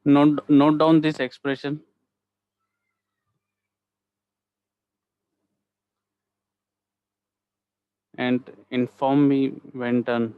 Note down this expression and inform me when done.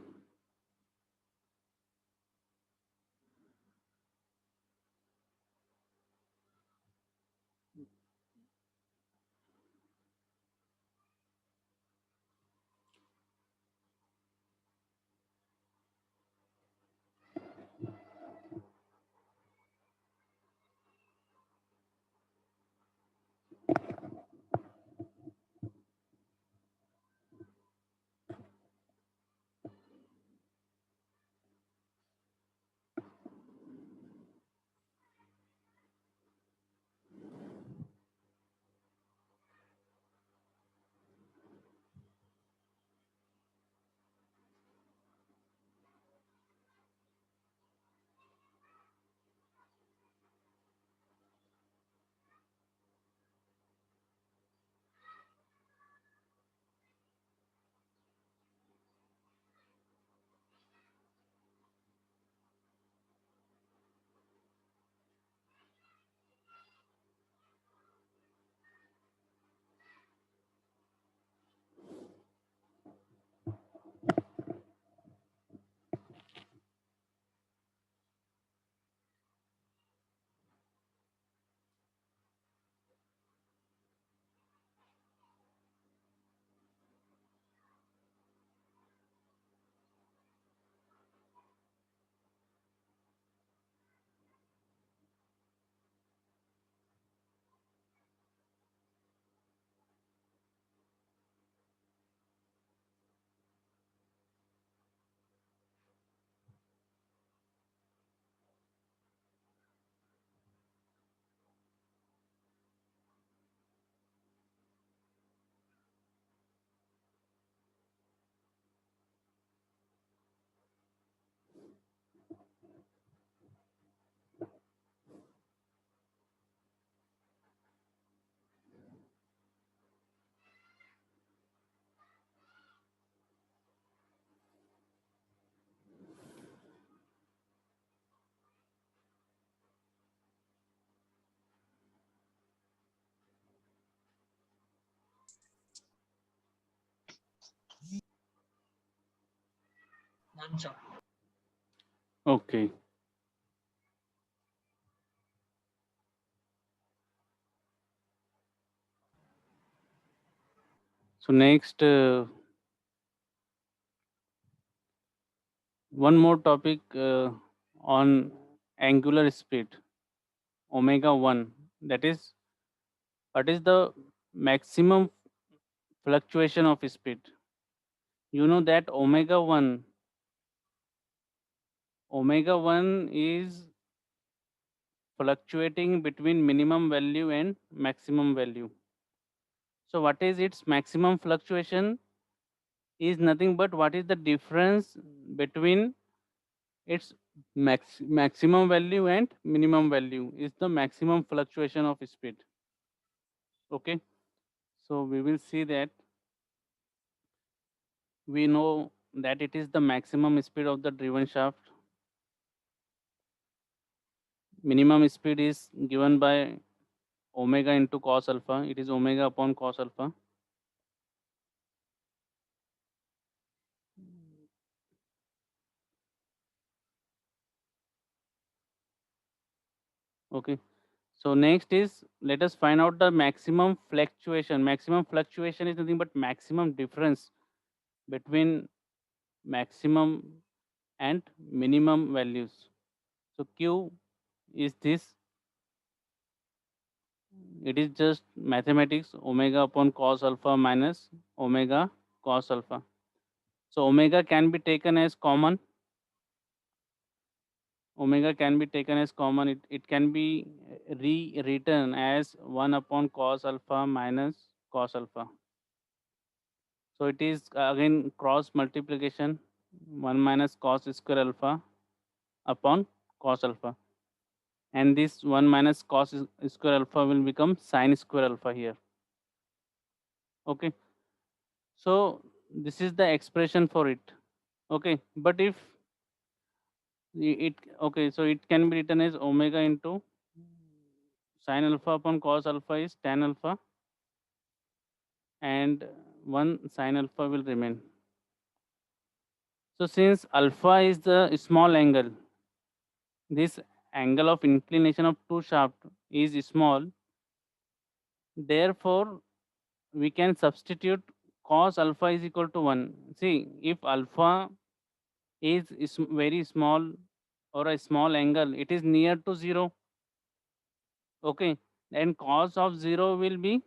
Done, sir. Okay. So next, one more topic on angular speed, omega 1. That is, what is the maximum fluctuation of speed? You know that omega 1 is fluctuating between minimum value and maximum value. So what is its maximum fluctuation? Is nothing but what is the difference between its maximum value and minimum value is the maximum fluctuation of speed. Okay, so we will see that we know that it is the maximum speed of the driven shaft. Minimum speed is given by omega into cos alpha. It is omega upon cos alpha. Okay, so next is, let us find out the maximum fluctuation. Maximum fluctuation is nothing but maximum difference between maximum and minimum values. So Q is this. It is just mathematics, omega upon cos alpha minus omega cos alpha. So omega can be taken as common. Omega can be taken as common. It can be rewritten as 1 upon cos alpha minus cos alpha. So it is again cross multiplication, 1 minus cos square alpha upon cos alpha. and this 1 minus cos square alpha will become sin square alpha here. Okay, so this is the expression for it. Okay, but if it, okay, so it can be written as omega into sin alpha upon cos alpha is tan alpha, and 1 sin alpha will remain. So since alpha is the small angle, this angle of inclination of two shaft is small, therefore we can substitute cos alpha is equal to 1. See, if alpha is very small or a small angle, it is near to 0. Okay, then cos of 0 will be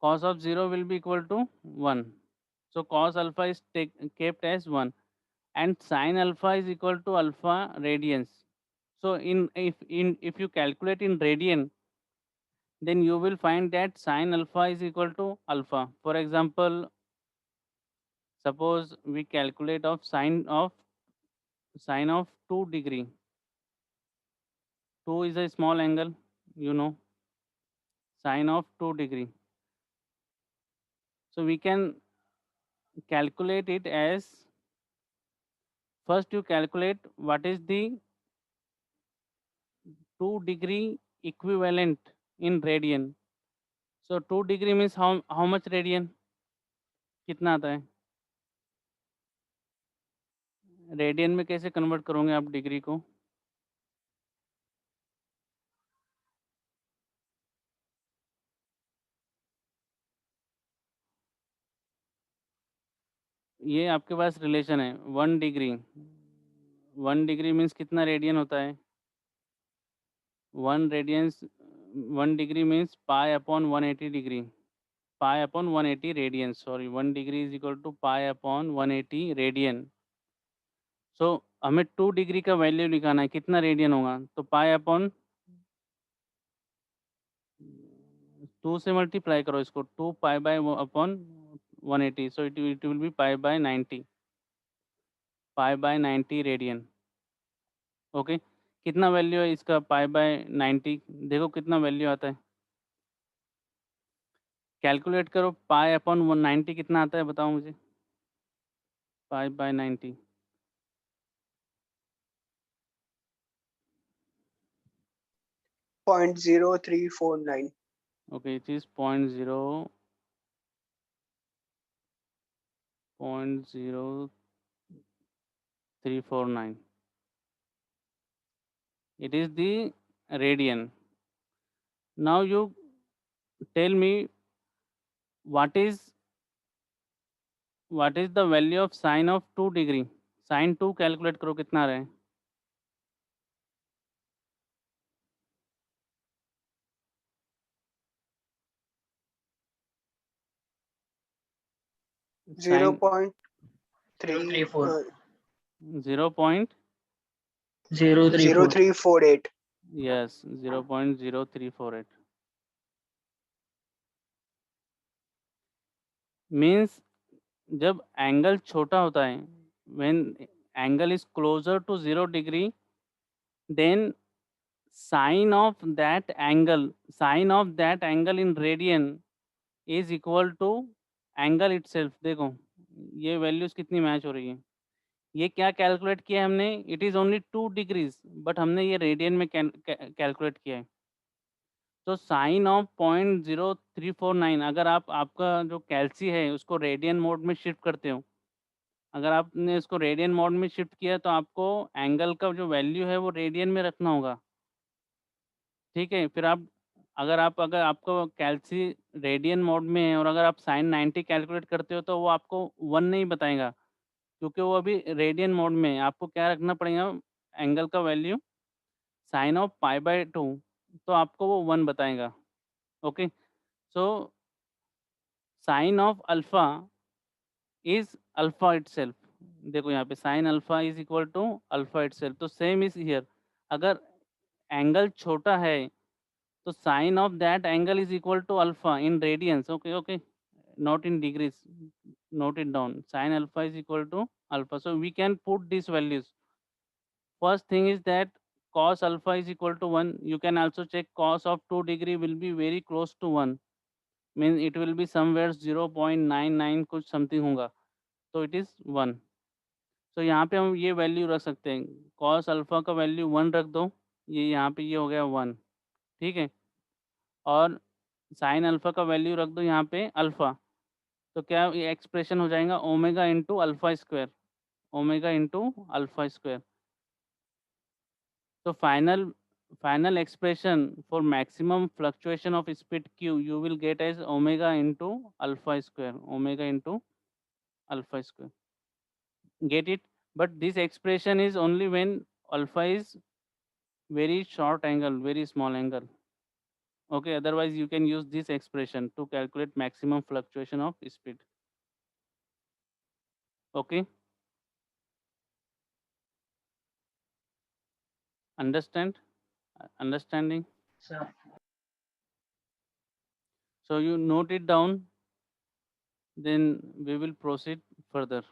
equal to 1. So cos alpha is kept as 1, and sin alpha is equal to alpha radians. So if you calculate in radian, then you will find that sin alpha is equal to alpha. For example, suppose we calculate of sine of 2 degree. 2 is a small angle, you know, sine of 2 degree. So we can calculate it as, first you calculate what is the 2 degree equivalent in radian. So 2 degree means how much radian? कितना आता है? Radian में कैसे convert करोगे आप degree को? ये आपके पास रिलेशन है 1 डिग्री। 1 डिग्री मीन्स कितना रेडियन होता है? 1 radians 1 degree means pi upon 180 degree. Pi upon 180 radian, sorry 1 degree is equal to pi upon 180 radian. So हमें 2 डिग्री का वैल्यू निकालना है, कितना रेडियन होगा? तो पाई अपॉन 2 से मल्टीप्लाई करो इसको, 2 pi by upon 180, so it will be pi by 90, pi by 90 radian. Okay, कितना वैल्यू है इसका पाई बाय 90? देखो कितना वैल्यू आता है, कैलकुलेट करो। पाई अपॉन 190 कितना आता है बताओ मुझे? Pi by 90 .0349. Okay, it is 0.0349. It is the radian. Now you tell me what is the value of sine of 2 degree? Sine 2 calculate करो कितना रहे? Zero Sine point three 034. 034. 0348. yes 0.0348 means जब angle छोटा होता है, when angle is closer to 0 degree, then sine of that angle in radian is equal to angle itself. देखो ये values कितनी मैच हो रही है। ये क्या कैलकुलेट किया है हमने? It is only 2 degrees, but हमने ये रेडियन में कैलकुलेट किया है। तो साइन ऑफ 0.0349, अगर आपका जो कैल्सी है उसको रेडियन मोड में शिफ्ट करते हो, अगर आपने इसको रेडियन मोड में शिफ्ट किया तो आपको एंगल का जो वैल्यू है वो रेडियन में रखना होगा। ठीक है, फिर अगर आपको कैल्सी रेडियन मोड में है और अगर आप साइन 90 कैलकुलेट करते हो तो वो आपको 1 नहीं बताएगा, क्योंकि वो अभी रेडियन मोड में है। आपको क्या रखना पड़ेगा एंगल का value? Sine of pi by 2, तो आपको वो 1 बताएगा। Okay, so sine of alpha is alpha itself. देखो यहाँ पे sine alpha is equal to alpha itself. तो सेम इज हियर, अगर एंगल छोटा है तो sine of that angle is equal to alpha in radians. Okay okay, not in degrees, note it down. Sin alpha is equal to alpha. So we can put these values. First thing is that cos alpha is equal to 1. You can also check cos of 2 degree will be very close to 1. Means it will be somewhere 0.99 कुछ something होगा. So it is 1. तो यहाँ पे हम ये value रख सकते हैं. cos अल्फा का वैल्यू 1 रख दो. ये यहाँ पे ये हो गया 1. ठीक है. और sin अल्फा का वैल्यू रख दो यहाँ पे अल्फा. तो क्या ये एक्सप्रेशन हो जाएगा omega into alpha square. Omega into alpha square. So final expression for maximum fluctuation of speed q you will get as omega into alpha square. Omega into alpha square. Get it? But this expression is only when alpha is very short angle, very small angle. Okay, otherwise you can use this expression to calculate maximum fluctuation of speed. Okay, understand? Understanding? Sir. So you note it down, then we will proceed further.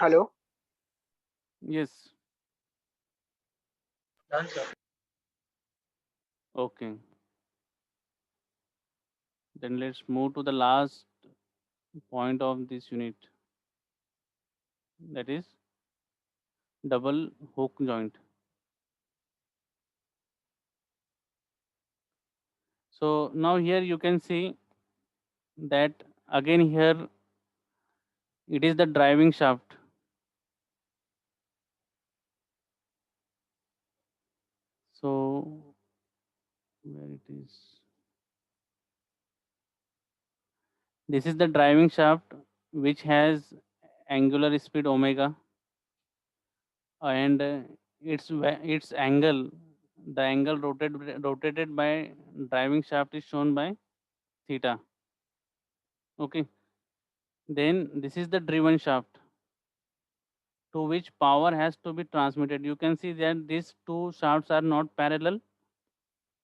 Hello. Yes. Done, sir. Okay. Then let's move to the last point of this unit, that is double hook joint. So now here you can see that again here it is the driving shaft. So where it is, this is the driving shaft which has angular speed omega, and its angle, the angle rotated by driving shaft is shown by theta. Okay, then this is the driven shaft to which power has to be transmitted. You can see that these two shafts are not parallel,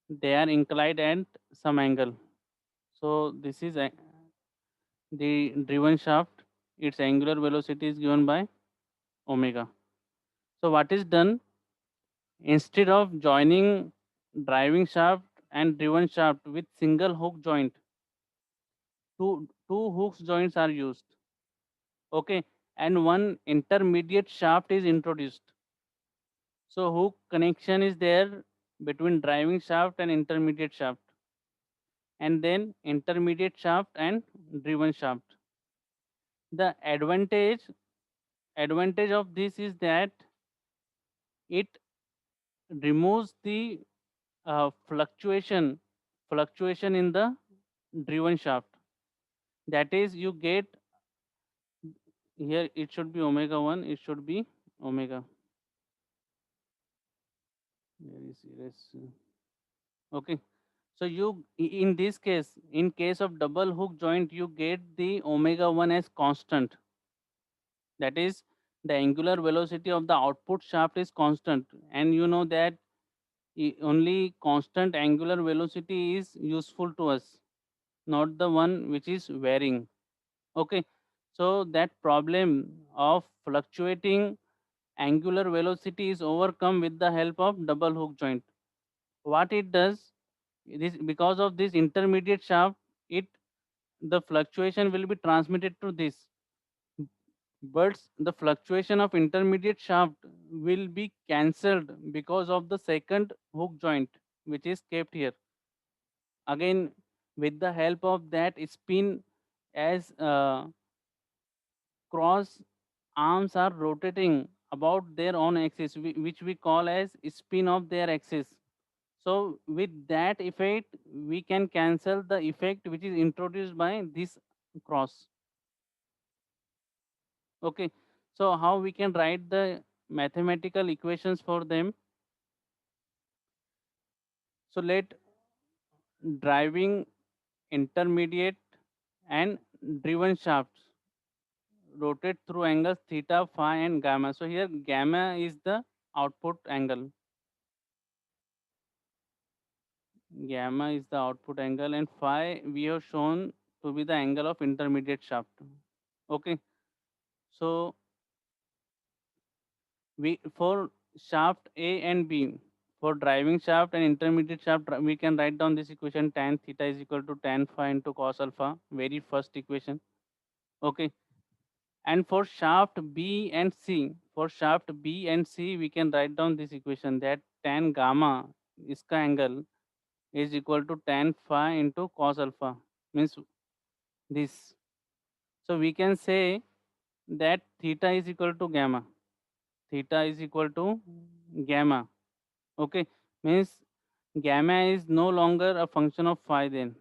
they are inclined at some angle. So this is the driven shaft, its angular velocity is given by omega. So what is done, instead of joining driving shaft and driven shaft with single hook joint, two hooks joints are used. Okay, and one intermediate shaft is introduced. So hook connection is there between driving shaft and intermediate shaft, and then intermediate shaft and driven shaft. The advantage of this is that it removes the fluctuation in the driven shaft. That is, you get here, it should be omega 1, it should be omega. Where is it? Okay. So in this case, in case of double hook joint, you get the omega 1 as constant. That is, the angular velocity of the output shaft is constant, and you know that only constant angular velocity is useful to us, not the one which is varying. Okay, so that problem of fluctuating angular velocity is overcome with the help of double hook joint. What it does, this because of this intermediate shaft, it the fluctuation will be transmitted to this, but the fluctuation of intermediate shaft will be cancelled because of the second hook joint which is kept here. Again, With the help of that spin, as cross arms are rotating about their own axis, which we call as spin of their axis. So with that effect, we can cancel the effect which is introduced by this cross. Okay. So how we can write the mathematical equations for them? So let driving intermediate and driven shafts rotate through angles theta, phi, and gamma. So here gamma is the output angle. Gamma is the output angle, and phi we have shown to be the angle of intermediate shaft. Okay. So we for shaft A and B, for driving shaft and intermediate shaft, we can write down this equation: tan theta is equal to tan phi into cos alpha. Very first equation. Okay. And for shaft B and C, for shaft B and C, we can write down this equation that tan gamma iska angle is equal to tan phi into cos alpha. Means this. So we can say that theta is equal to gamma. Theta is equal to gamma. Okay. Means gamma is no longer a function of phi then.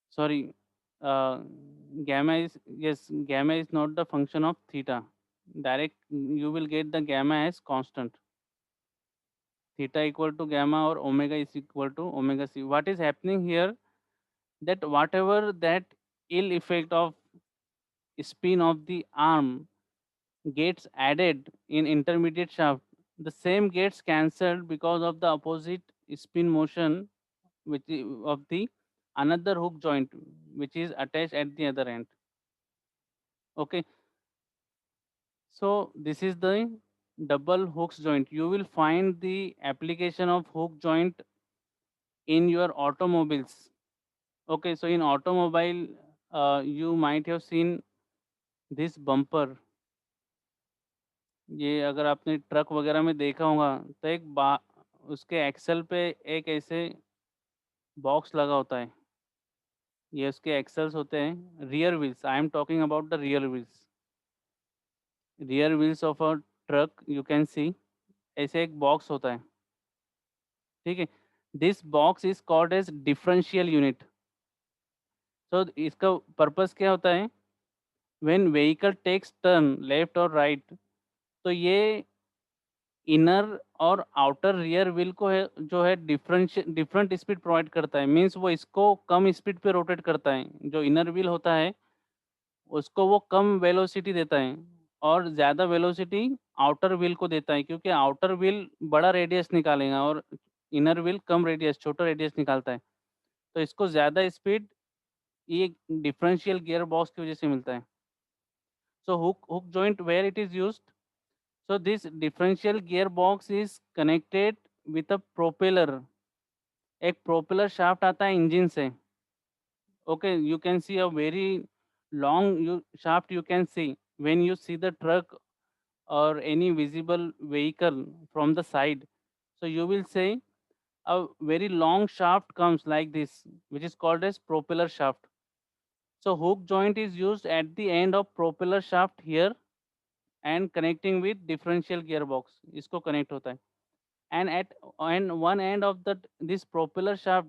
Sorry. Uh, Gamma is, yes, gamma is not the function of theta. Direct, you will get the gamma as constant. Theta equal to gamma or omega is equal to omega c. What is happening here, that whatever that ill effect of spin of the arm gets added in intermediate shaft, the same gets cancelled because of the opposite spin motion of the another hook joint which is attached at the other end. Okay. So this is the double hooks joint. You will find the application of hook joint in your automobiles. Okay, so in automobile, you might have seen this bumper. ये अगर आपने truck वगैरह में देखा होगा तो उसके axle पे एक ऐसे बॉक्स लगा होता है, ये उसके एक्सल्स होते हैं, rear wheels, I am talking about the rear wheels of a truck, you can see ऐसे एक बॉक्स होता है, ठीक है। This box is called as differential unit. So इसका पर्पस क्या होता है, when vehicle takes turn left और राइट, तो ये इनर और आउटर रियर व्हील को है जो है डिफरेंट स्पीड प्रोवाइड करता है। मीन्स वो इसको कम स्पीड पे रोटेट करता है, जो इनर व्हील होता है उसको वो कम वेलोसिटी देता है और ज़्यादा वेलोसिटी आउटर व्हील को देता है, क्योंकि आउटर व्हील बड़ा रेडियस निकालेगा और इनर व्हील कम रेडियस, छोटा रेडियस निकालता है। तो इसको ज़्यादा स्पीड ये डिफरेंशियल गियर बॉक्स की वजह से मिलता है। So hook joint where it is used, so this differential gearbox is connected with a propeller। एक प्रोपेलर शाफ्ट आता है इंजन से। Okay, you can C a very long you shaft you can see when you see the truck or any visible vehicle from the side, so you will say a very long shaft comes like this, which is called as propeller shaft। So hook joint is used at the end of propeller shaft here and connecting with differential gearbox, इसको connect होता है। And at one end of this propeller shaft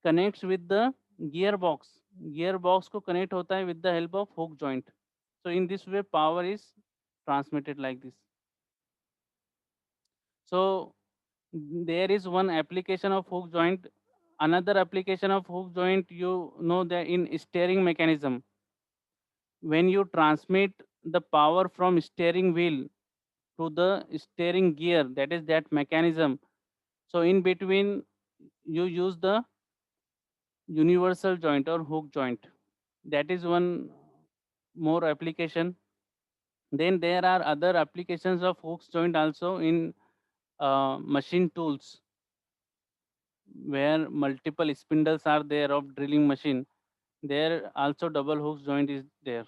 connects with the gearbox को connect होता है with the help of hook joint। So in this way power is transmitted like this। So there is one application of hook joint. Another application of hook joint, you know, that in steering mechanism, when you transmit the power from steering wheel to the steering gear, that is that mechanism, so in between you use the universal joint or hook joint. That is one more application. Then there are other applications of hooks joint also in machine tools, where multiple spindles are there of drilling machine. There also double hooks joint is there.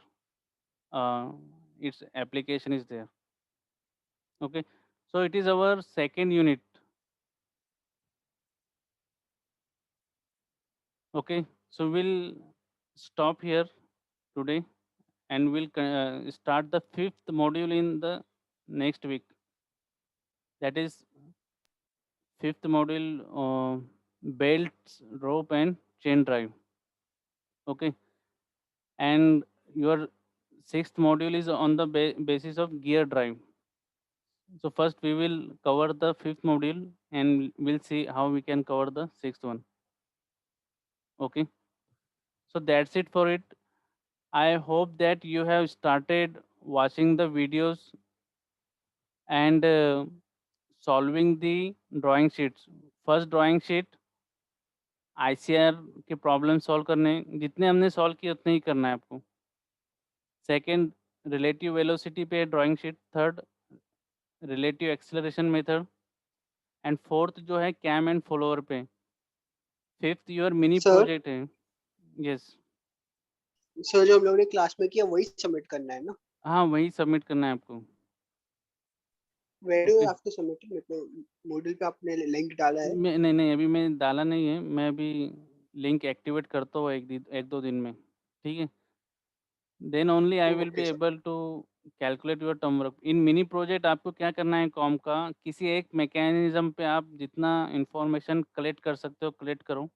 Uh, its application is there. Okay, so it is our second unit. Okay, so we'll stop here today and we'll start the fifth module in the next week. That is fifth module, belts, rope, and chain drive. Okay, and your sixth module is on the basis of gear drive. So first we will cover the fifth module and we'll see how we can cover the sixth one. Okay, so that's it for it. I hope that you have started watching the videos and solving the drawing sheets. First drawing sheet ICR के problem solve करने जितने हमने solve किए उतने ही करना है आपको. Second relative velocity पे drawing sheet. Third relative acceleration method. And fourth जो है कैम एंड फॉलोअर पे. Fifth your mini sir project है. यस. सर जो हम लोग ने क्लास में किया वही सबमिट करना है ना? हाँ, वही सबमिट करना है आपको. Where do okay. Have to submit? मतलब मॉड्यूल पे आपने लिंक डाला है? मैं नहीं अभी मैं डाला नहीं है. मैं अभी लिंक एक्टिवेट करता हूँ एक दो दिन में. ठीक है. Then only I will be okay sir. Able to calculate your term work. In mini project आपको क्या करना है कॉम का, किसी एक मैकेनिज्म पे आप जितना इंफॉर्मेशन कलेक्ट कर सकते हो कलेक्ट करो.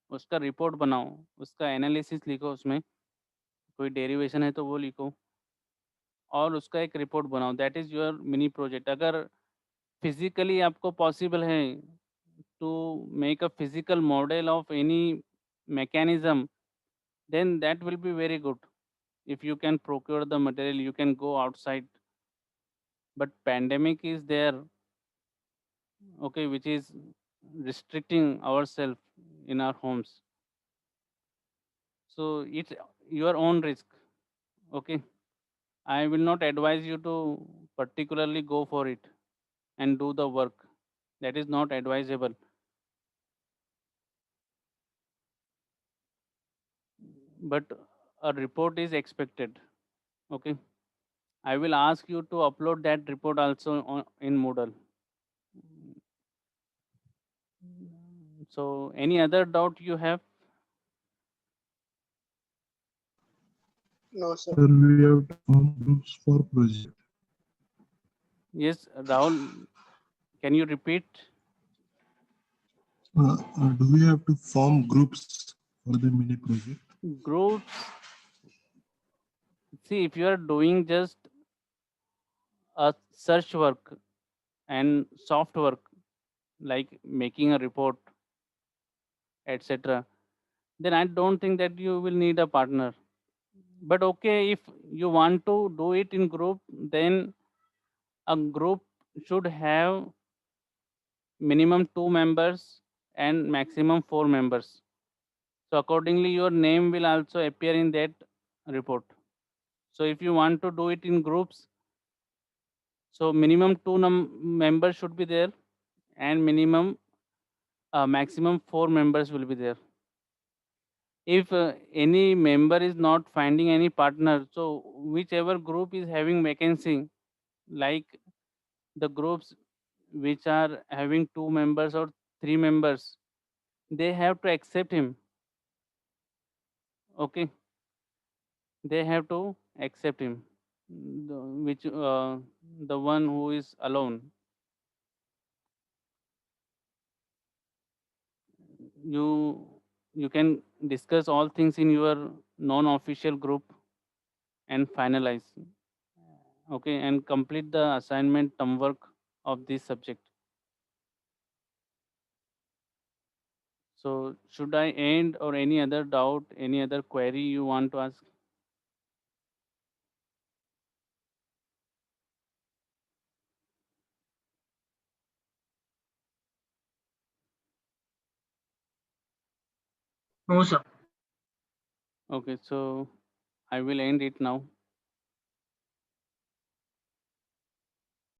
उसका रिपोर्ट बनाओ. उसका एनालिसिस लिखो. उसमें कोई डेरिवेशन है तो वो लिखो और उसका एक रिपोर्ट बनाओ. That is your mini project. अगर फिजिकली आपको पॉसिबल है to make a physical model of any mechanism, then that will be very good. If you can procure the material, you can go outside. But pandemic is there, okay, which is restricting ourselves in our homes. So it's your own risk. Okay, I will not advise you to particularly go for it and do the work. That is not advisable. But a report is expected. Okay, I will ask you to upload that report also in Moodle. So any other doubt you have? No sir. Sir, we have to form groups for project. Yes, Rahul, can you repeat? Do we have to form groups for the mini project? Groups. See, if you are doing just a search work and soft work like making a report, etc., then I don't think that you will need a partner. But okay, if you want to do it in group, then a group should have minimum 2 members and maximum 4 members. So accordingly, your name will also appear in that report. So if you want to do it in groups, so minimum two members should be there, and minimum maximum 4 members will be there. If any member is not finding any partner, so whichever group is having vacancy, like the groups which are having 2 members or 3 members, they have to accept him. Okay, they have to accept him. The one who is alone. you you can discuss all things in your non-official group and finalize. Okay, and complete the assignment term work of this subject. So should I end, or any other doubt, any other query you want to ask? No, sir. Okay, so I will end it now.